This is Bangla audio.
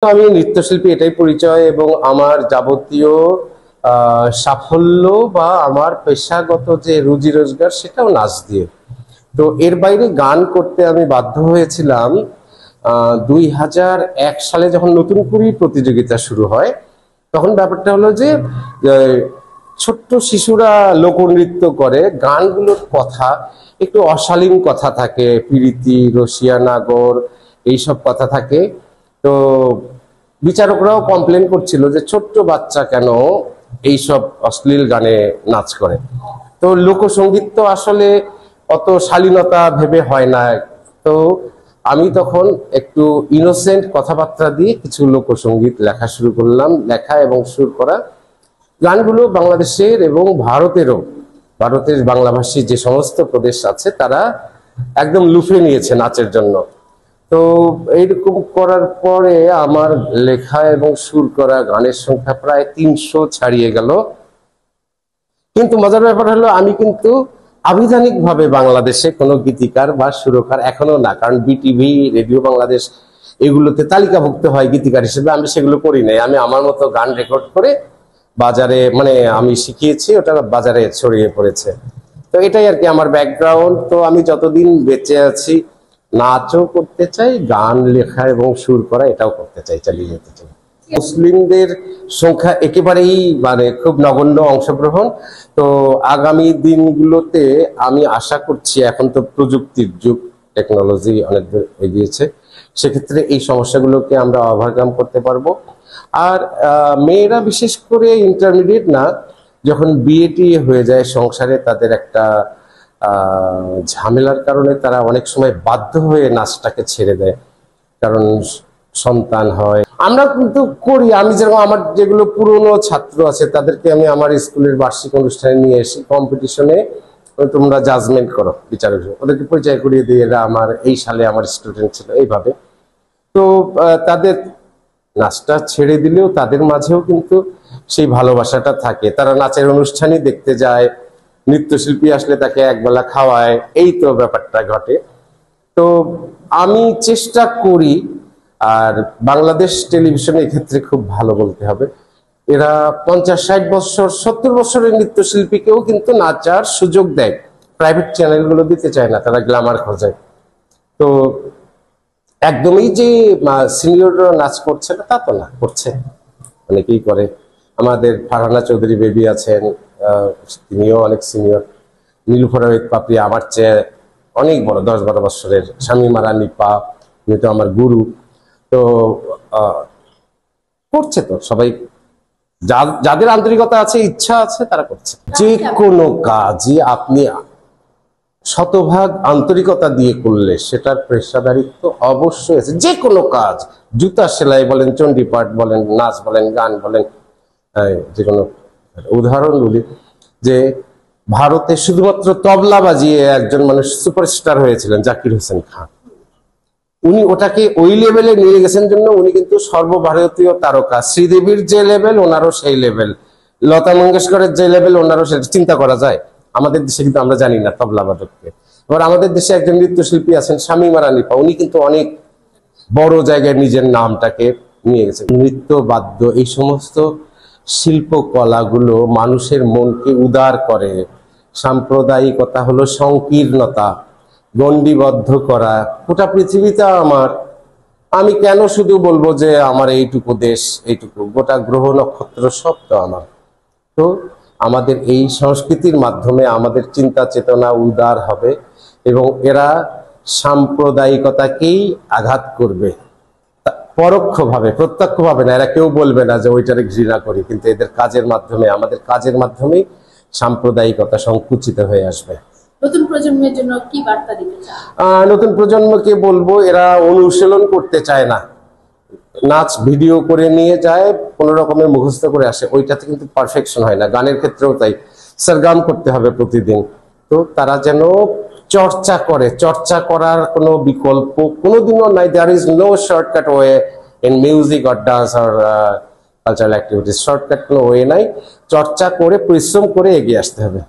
আমি নৃত্যশিল্পী, এটাই পরিচয়। এবং আমার যাবতীয় সাফল্য বা আমার পেশাগত যে রুজি রোজগার সেটাও নাচ দিয়ে। তো এর বাইরে গান করতে আমি বাধ্য হয়েছিলাম 2001 সালে যখন নতুন করে প্রতিযোগিতা শুরু হয়। তখন ব্যাপারটা হলো যে ছোট্ট শিশুরা লোকনৃত্য করে, গানগুলোর কথা একটু অশালীন কথা থাকে, প্রীতি, রসিয়া নাগর, এইসব কথা থাকে। তো বিচারকরাও কমপ্লেন করছিল যে ছোট্ট বাচ্চা কেন এইসব অশ্লীল গানে নাচ করে। তো লোকসঙ্গীত তো আসলে অত শালীনতা ভেবে হয় না। তো আমি তখন একটু ইনোসেন্ট কথাবার্তা দিয়ে কিছু লোকসঙ্গীত লেখা শুরু করলাম। লেখা এবং সুর করা গানগুলো বাংলাদেশের এবং ভারতের বাংলাভাষী যে সমস্ত প্রদেশ আছে তারা একদম লুফে নিয়েছে নাচের জন্য। তো এইরকম করার পরে আমার লেখা এবং সুর করা গানের সংখ্যা প্রায় 300 ছাড়িয়ে গেল। কিন্তু মজার ব্যাপার হলো আমি কিন্তু আবিধানিকভাবে বাংলাদেশে কোনো গীতিকার বা সুরকার এখনো না, কারণ বিটিভি, রেডিও বাংলাদেশ এগুলোতে তালিকাভুক্ত হয় গীতিকার হিসেবে। আমি সেগুলো করি নাই। আমি আমার মতো গান রেকর্ড করে বাজারে, মানে আমি শিখিয়েছি, ওটা বাজারে ছড়িয়ে পড়েছে। তো এটাই আর কি আমার ব্যাকগ্রাউন্ড। তো আমি যতদিন বেঁচে আছি নাচও করতে চাই, গান লেখা এবং সুর করা এটাও করতে চাই, চালিয়ে যেতে চাই। মুসলিমদের সংখ্যা একেবারেই মানে খুব নগণ্য অংশগ্রহণ। তো আগামী দিনগুলোতে আমি আশা করছি, এখন তো প্রযুক্তির যুগ, টেকনোলজি অনেক এগিয়েছে, সেক্ষেত্রে এই সমস্যাগুলোকে আমরা ওভারকাম করতে পারবো। আর মেয়েরা বিশেষ করে ইন্টারমিডিয়েট না, যখন বিয়েটি হয়ে যায় সংসারে, তাদের একটা ঝামেলার কারণে তারা অনেক সময় বাধ্য হয়ে নাচটাকে ছেড়ে দেয়, কারণ সন্তান হয়। আমরা কিন্তু করি। আমি যেরকম আমার যেগুলো পুরনো ছাত্র আছে তাদেরকে আমি আমার স্কুলের বার্ষিক অনুষ্ঠানে নিয়ে এসি, কম্পিটিশনে তোমরা জাজমেন্ট করো, বিচারক, ওদেরকে পরিচয় করিয়ে দিয়ে এরা আমার এই সালে আমার স্টুডেন্ট ছিল, এইভাবে। তো তাদের নাচটা ছেড়ে দিলেও তাদের মাঝেও কিন্তু সেই ভালোবাসাটা থাকে। তারা নাচের অনুষ্ঠানই দেখতে যায়, নৃত্যশিল্পী আসলে তাকে একবেলা খাওয়ায়, এই তো ব্যাপারটা ঘটে। তো আমি চেষ্টা করি। আর বাংলাদেশ টেলিভিশনে এক্ষেত্রে খুব ভালো বলতে হবে, এরা 50-60 বছর 70 বছরের নৃত্যশিল্পীকেও কিন্তু নাচার সুযোগ দেয়। প্রাইভেট চ্যানেলগুলো দিতে চায় না, তারা গ্ল্যামার খোঁজে। তো একদমই যে সিনিয়ররা নাচ করছে না তা তো না, করছে, অনেকেই করে। আমাদের ফারহানা চৌধুরী বেবি আছেন, তিনিও অনেক সিনিয়র। নীলুফার পাপড়ি আমার চেয়ে অনেক বড়, 10-12 বছরের। শামীমা নিপা, উনি তো আমার গুরু। তো করছে তো সবাই, যাদের আন্তরিকতা আছে, ইচ্ছা আছে, তারা করছে। যে কোনো কাজই আপনি শতভাগ আন্তরিকতা দিয়ে করলে সেটার পেশাদারিত্ব অবশ্যই আছে। যে কোনো কাজ, জুতা সেলাই বলেন, চণ্ডীপাঠ বলেন, নাচ বলেন, গান বলেন, যে কোনো উদাহরণ বলি যে ভারতে শুধুমাত্র তবলা বাজিয়ে একজন মানুষ সুপারস্টার হয়েছিলেন, জাকির হোসেন খান। উনি ওটাকে ওই লেভেলে নিয়ে গেছেন জন্য উনি কিন্তু সর্বভারতীয় তারকা। শ্রীদেবীর যে লেভেল, ওনারও সেই লেভেল। লতা মঙ্গেশকরের যে লেভেল, ওনারও সেটা চিন্তা করা যায়। আমাদের দেশে কিন্তু আমরা জানি না তবলা বাদককে। এবার আমাদের দেশে একজন নৃত্যশিল্পী আছেন শামীমা নিপা, উনি কিন্তু অনেক বড় জায়গায় নিজের নামটাকে নিয়ে গেছেন। নৃত্য, বাদ্য, এই সমস্ত শিল্পকলাগুলো মানুষের মনকে উদার করে। সাম্প্রদায়িকতা হলো সংকীর্ণতা, গণ্ডিবদ্ধ করা। গোটা পৃথিবীটা আমার, আমি কেন শুধু বলবো যে আমার এইটুকু দেশ, এইটুকু, গোটা গ্রহ নক্ষত্র সব তো আমার। তো আমাদের এই সংস্কৃতির মাধ্যমে আমাদের চিন্তা চেতনা উদার হবে এবং এরা সাম্প্রদায়িকতাকেই আঘাত করবে পরোক্ষভাবে, প্রত্যক্ষভাবে না। এরা কেউ বলবে না যে ওইটারে ঘৃণা করি, কিন্তু এদের কাজের মাধ্যমে, আমাদের কাজের মাধ্যমেই সাম্প্রদায়িকতা সংকুচিত হয়ে আসবে। নতুন প্রজন্মের জন্য কি বার্তা দিতে চান? নতুন প্রজন্মকে বলবো, এরা অনুশীলন করতে চায় না, নাচ ভিডিও করে নিয়ে যায়, কোনো রকমের মুখস্থ করে আসে, ওইটাতে কিন্তু পারফেকশন হয় না। গানের ক্ষেত্রেও তাই, সরগম করতে হবে প্রতিদিন। তো তারা যেন চর্চা করে, চর্চা করার কোনো বিকল্প কোনোদিনও নাই। There is no shortcut way in music or dance or cultural activities. Shortcut কোনো ওয়ে নাই। চর্চা করে, পরিশ্রম করে এগিয়ে আসতে হবে।